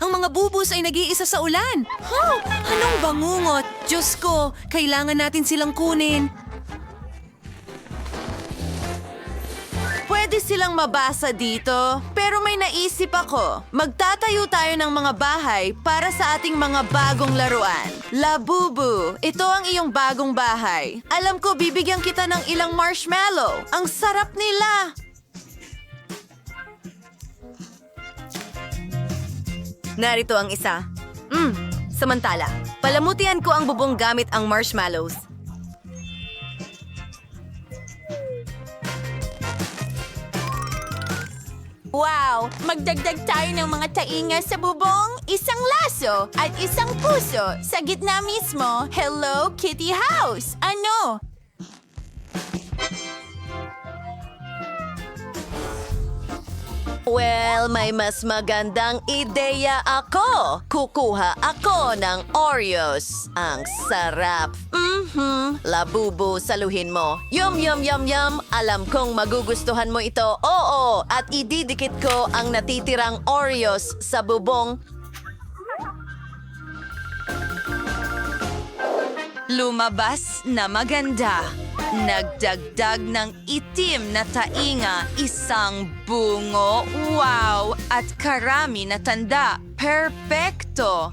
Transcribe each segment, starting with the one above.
Ang mga bubus ay nag-iisa sa ulan. Anong bangungot? Diyos ko, kailangan natin silang kunin. Pwede silang mabasa dito, pero may naisip ako. Magtatayo tayo ng mga bahay para sa ating mga bagong laruan. Labubu, ito ang iyong bagong bahay. Alam ko, bibigyan kita ng ilang marshmallow. Ang sarap nila! Narito ang isa. Samantala, palamutian ko ang bubong gamit ang marshmallows. Wow! Magdagdag tayo ng mga tainga sa bubong, isang laso at isang puso sa gitna mismo. Hello, Kitty House! Ano? Well, may mas magandang ideya ako. Kukuha ako ng Oreos. Ang sarap. Labubu, saluhin mo. Yum, yum, yum, yum. Alam kong magugustuhan mo ito. Oo, at ididikit ko ang natitirang Oreos sa bubong. Lumabas na maganda. Nagdagdag ng itim na tainga, isang bungo, wow, at karami na tanda. Perpekto!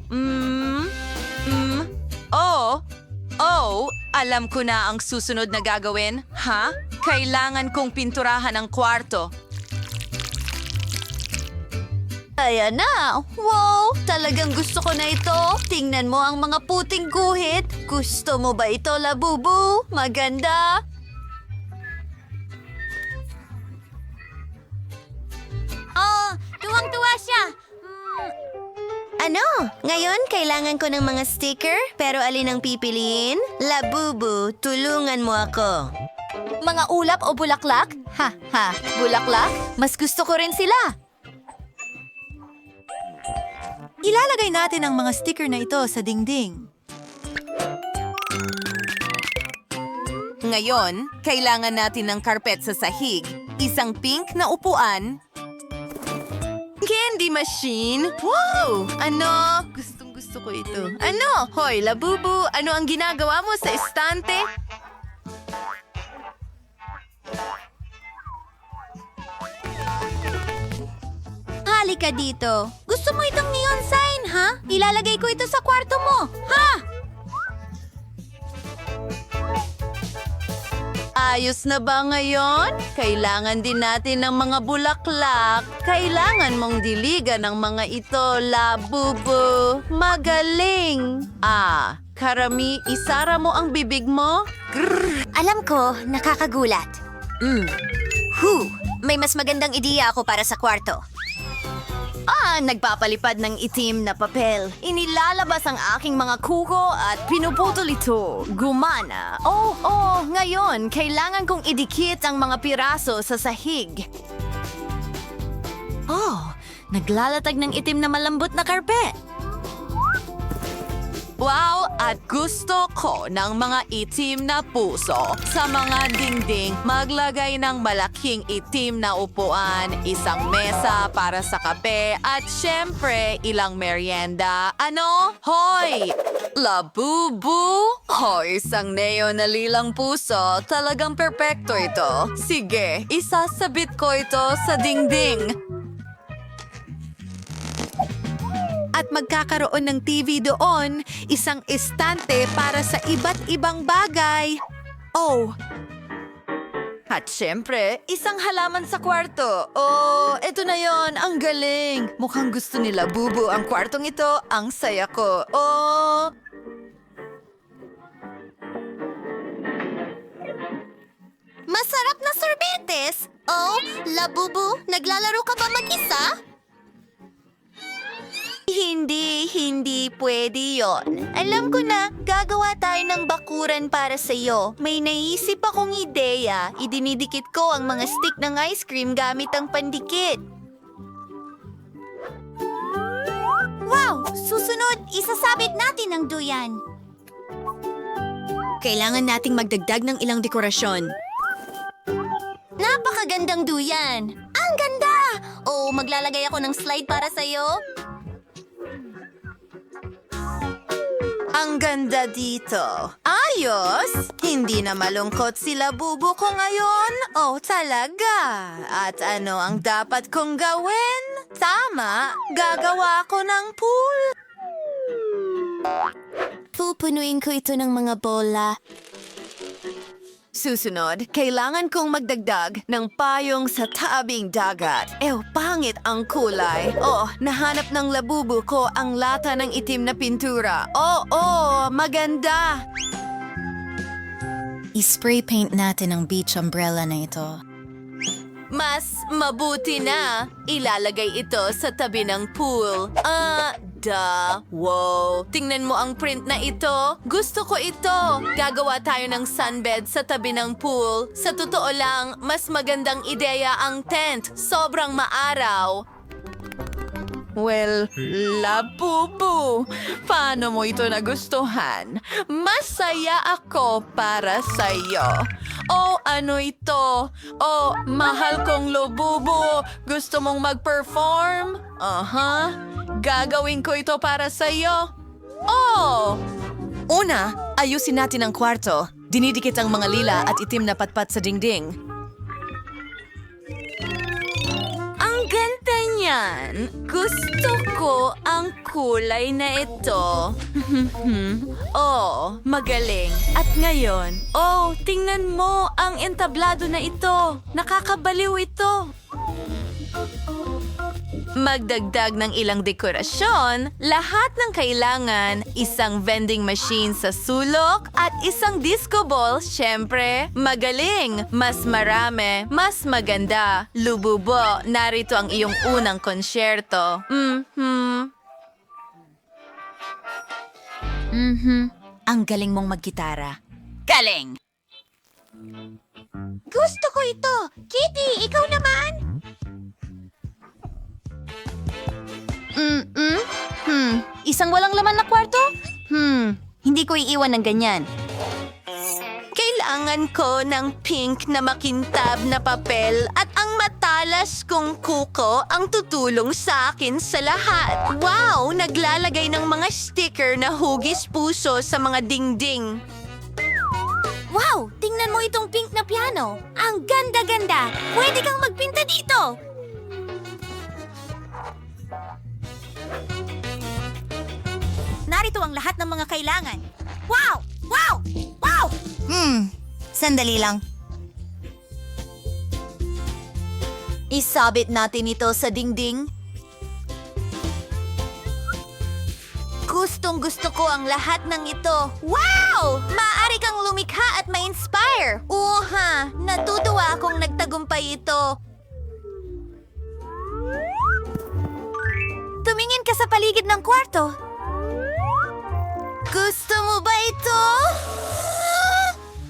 Alam ko na ang susunod na gagawin. Ha? Kailangan kong pinturahan ang kwarto. Ayan na! Wow! Talagang gusto ko na ito. Tingnan mo ang mga puting guhit. Gusto mo ba ito, Labubu? Maganda! Tuwang-tuwa siya! Ano? Ngayon, kailangan ko ng mga sticker, pero alin ang pipiliin? Labubu, tulungan mo ako. Mga ulap o bulaklak? Bulaklak? Mas gusto ko rin sila! Ilalagay natin ang mga sticker na ito sa dingding. Ngayon, kailangan natin ng karpet sa sahig, isang pink na upuan, candy machine. Wow! Ano? Gustong-gusto ko ito. Ano? Hoy, Labubu, ano ang ginagawa mo sa estante? Halika dito. Gusto mo itong neon sign, ha? Ilalagay ko ito sa kwarto mo, ha? Ayos na ba ngayon? Kailangan din natin ng mga bulaklak. Kailangan mong diligan ng mga ito, Labubu. Magaling! Karami, isara mo ang bibig mo? Alam ko, nakakagulat. May mas magandang ideya ako para sa kwarto. Nagpapalipad ng itim na papel. Inilalabas ang aking mga kuko at pinuputol ito. Gumana. Ngayon, kailangan kong idikit ang mga piraso sa sahig. Naglalatag ng itim na malambot na karpet. Wow! At gusto ko ng mga itim na puso. Sa mga dingding, maglagay ng malaking itim na upuan, isang mesa para sa kape, at syempre, ilang merienda. Ano? Hoy! Labubu! Hoy, isang neon na lilang puso. Talagang perpekto ito. Sige, isasabit ko ito sa dingding. At magkakaroon ng TV doon, isang estante para sa iba't ibang bagay. At syempre, isang halaman sa kwarto. Eto na yon, ang galing. Mukhang gusto nila, Bubu, ang kwartong ito. Ang saya ko. Masarap na sorbetes! Labubu, naglalaro ka ba mag-isa? Hindi pwede yon. Alam ko na, gagawa tayo ng bakuran para sa'yo. May naisip akong ideya. Idinidikit ko ang mga stick ng ice cream gamit ang pandikit. Wow! Susunod, isasabit natin ang duyan. Kailangan nating magdagdag ng ilang dekorasyon. Napakagandang duyan! Ang ganda! Maglalagay ako ng slide para sa'yo. Ang ganda dito. Ayos! Hindi na malungkot sila bubo ko ngayon? Oh, talaga. At ano ang dapat kong gawin? Tama, gagawa ko ng pool. Pupunuin ko ito ng mga bola. Susunod, kailangan kong magdagdag ng payong sa tabing dagat. Pangit ang kulay. Oh, nahanap ng labubo ko ang lata ng itim na pintura. Maganda! I-spray paint natin ang beach umbrella na ito. Mas mabuti na ilalagay ito sa tabi ng pool. Wow! Tingnan mo ang print na ito. Gusto ko ito. Gagawa tayo ng sunbed sa tabi ng pool. Sa totoo lang, mas magandang ideya ang tent. Sobrang maaraw. Well, labubu. Paano mo ito nagustuhan? Masaya ako para sa'yo. Ano ito? Mahal kong labubu. Gusto mong mag-perform? Gagawin ko ito para sa'yo. Una, ayusin natin ang kwarto. Dinidikit ang mga lila at itim na patpat sa dingding. Ang ganda niyan. Gusto ko ang kulay na ito. Magaling. At ngayon, tingnan mo ang entablado na ito. Nakakabaliw ito. Magdagdag ng ilang dekorasyon, lahat ng kailangan, isang vending machine sa sulok at isang disco ball, syempre. Magaling, mas marami, mas maganda. Lububo, narito ang iyong unang konsyerto. Ang galing mong maggitara. Galing! Gusto ko ito! Kitty, ikaw naman! Isang walang laman na kwarto? Hindi ko iiwan ng ganyan. Kailangan ko ng pink na makintab na papel at ang matalas kong kuko ang tutulong sa akin sa lahat. Wow! Naglalagay ng mga sticker na hugis puso sa mga dingding. Wow! Tingnan mo itong pink na piano. Ang ganda-ganda! Pwede kang magpinta dito! Narito ang lahat ng mga kailangan. Wow! Wow! Wow! Sandali lang. Isabit natin ito sa dingding. Gustong-gusto ko ang lahat ng ito. Wow! Maaari kang lumikha at ma-inspire. Natutuwa akong nagtagumpay ito. Tumingin ka sa paligid ng kwarto. Gusto mo ba ito?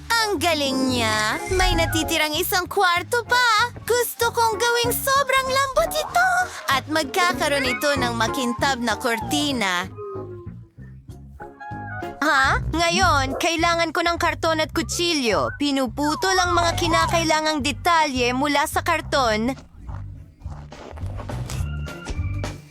Ang galing niya. May natitirang isang kwarto pa. Gusto kong gawing sobrang lambot ito. At magkakaroon ito ng makintab na kortina. Ngayon, kailangan ko ng karton at kutsilyo. Pinuputol ang mga kinakailangang detalye mula sa karton.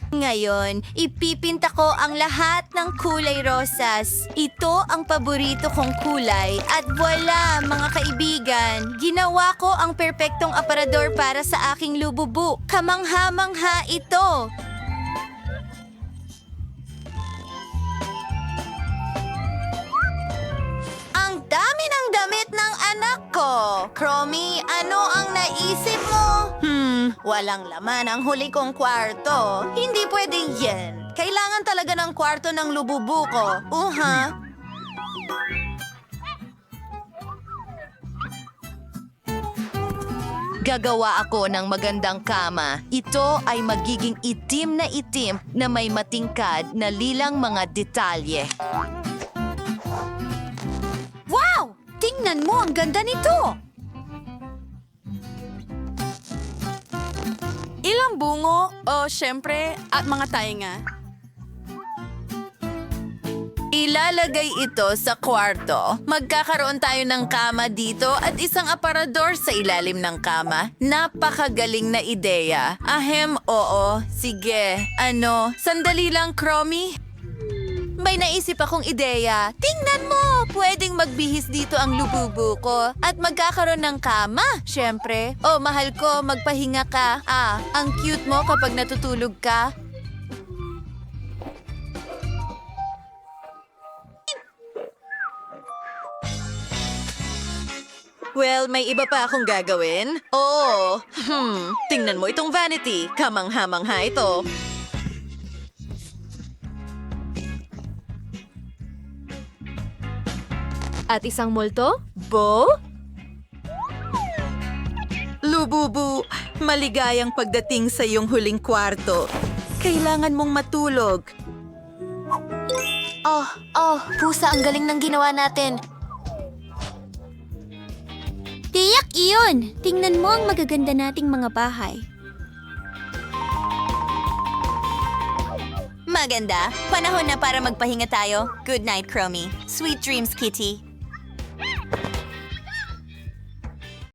Ngayon, ipipinta ko ang lahat ng kulay rosas. Ito ang paborito kong kulay. At wala, mga kaibigan, ginawa ko ang perpektong aparador para sa aking lububu. Kamangha-mangha ito. Ang dami ng damit ng anak ko. Chromie, ano ang naisip mo? Walang laman ang huli kong kwarto. Hindi pwedeng yan. Kailangan talaga ng kwarto ng lububu ko. Gagawa ako ng magandang kama. Ito ay magiging itim na may matingkad na lilang mga detalye. Wow! Tingnan mo, ang ganda nito! Ilang bungo, syempre, at mga tainga. Ilalagay ito sa kwarto. Magkakaroon tayo ng kama dito at isang aparador sa ilalim ng kama. Napakagaling na ideya. Oo. Sige. Sandali lang, Chromie. May naisip akong ideya. Tingnan mo! Pwedeng magbihis dito ang lububu ko at magkakaroon ng kama, syempre. Oh, mahal ko, magpahinga ka. Ang cute mo kapag natutulog ka. Well, may iba pa akong gagawin. Oo. Tingnan mo itong vanity. Kamangha-mangha ito. At isang multo? Bo? Lububu, maligayang pagdating sa iyong huling kwarto. Kailangan mong matulog. Pusa, ang galing ng ginawa natin. Tiyak iyon! Tingnan mo ang magaganda nating mga bahay. Maganda. Panahon na para magpahinga tayo. Good night, Chromie. Sweet dreams, Kitty.